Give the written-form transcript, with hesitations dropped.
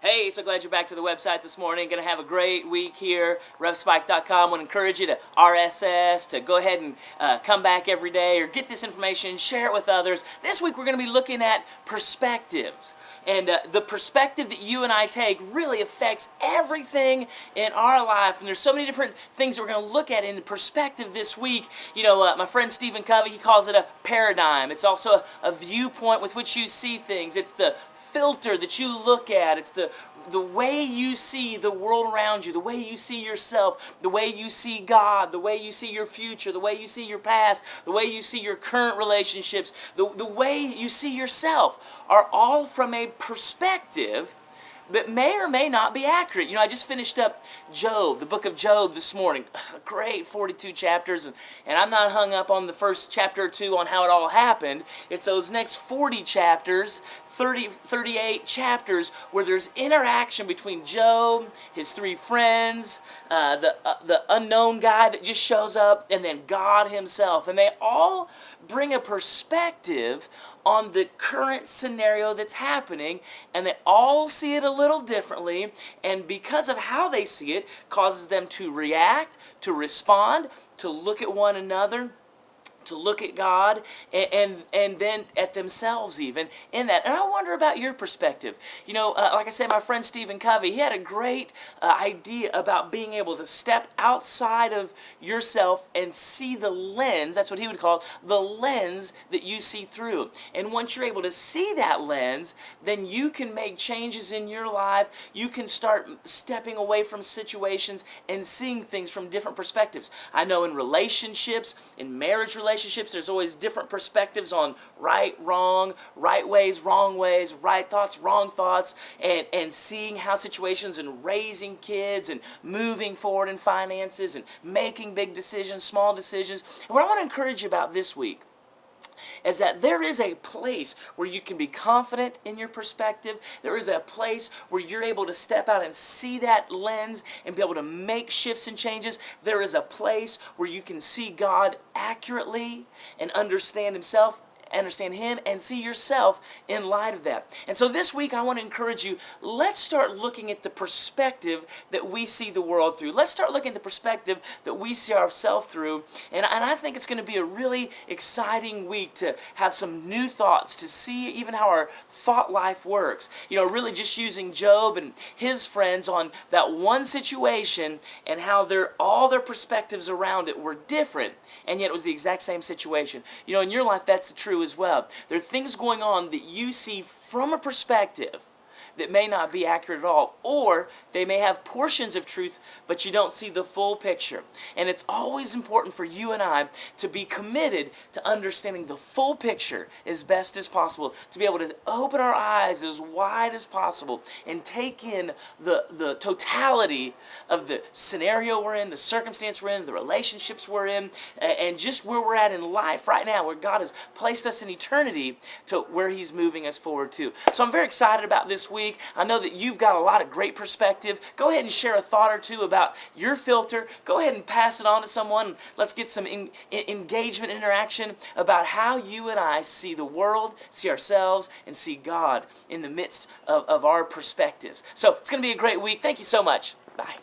Hey, so glad you're back to the website this morning. Going to have a great week here. RevSpike.com. Want to encourage you to RSS, to go ahead and come back every day or get this information, share it with others. This week we're going to be looking at perspectives. And the perspective that you and I take really affects everything in our life. And there's so many different things that we're going to look at in perspective this week. You know, my friend Stephen Covey, he calls it a paradigm. It's also a viewpoint with which you see things. It's the filter that you look at. It's the way you see the world around you, the way you see yourself, the way you see God, the way you see your future, the way you see your past, the way you see your current relationships, the way you see yourself are all from a perspective that may or may not be accurate. You know, I just finished up Job, the book of Job this morning. Great 42 chapters, and I'm not hung up on the first chapter or two on how it all happened. It's those next 40 chapters, 38 chapters, where there's interaction between Job, his three friends, the unknown guy that just shows up, and then God himself. And they all bring a perspective on the current scenario that's happening, and they all see it a little differently, and because of how they see it, causes them to react, to respond, to look at one another, to look at God, and then at themselves even in that. And I wonder about your perspective. You know, like I said, my friend Stephen Covey, he had a great idea about being able to step outside of yourself and see the lens, that's what he would call it, the lens that you see through. And once you're able to see that lens, then you can make changes in your life. You can start stepping away from situations and seeing things from different perspectives. I know in relationships, in marriage relationships, there's always different perspectives on right, wrong, right ways, right thoughts, wrong thoughts, and seeing how situations and raising kids and moving forward in finances and making big decisions, small decisions. And what I want to encourage you about this week is that there is a place where you can be confident in your perspective. There is a place where you're able to step out and see that lens and be able to make shifts and changes. There is a place where you can see God accurately and understand himself, understand him, and see yourself in light of that. And so this week I want to encourage you, let's start looking at the perspective that we see the world through. Let's start looking at the perspective that we see ourselves through. And I think it's going to be a really exciting week to have some new thoughts, to see even how our thought life works. You know, really just using Job and his friends on that one situation and how all their perspectives around it were different, and yet it was the exact same situation. You know, in your life that's the truth as well. There are things going on that you see from a perspective that may not be accurate at all, or they may have portions of truth, but you don't see the full picture. And it's always important for you and I to be committed to understanding the full picture as best as possible, to be able to open our eyes as wide as possible and take in the totality of the scenario we're in, the circumstance we're in, the relationships we're in, and just where we're at in life right now, where God has placed us in eternity to where he's moving us forward to. So I'm very excited about this week. I know that you've got a lot of great perspective. Go ahead and share a thought or two about your filter. Go ahead and pass it on to someone. Let's get some engagement, interaction about how you and I see the world, see ourselves, and see God in the midst of our perspectives. So it's going to be a great week. Thank you so much. Bye.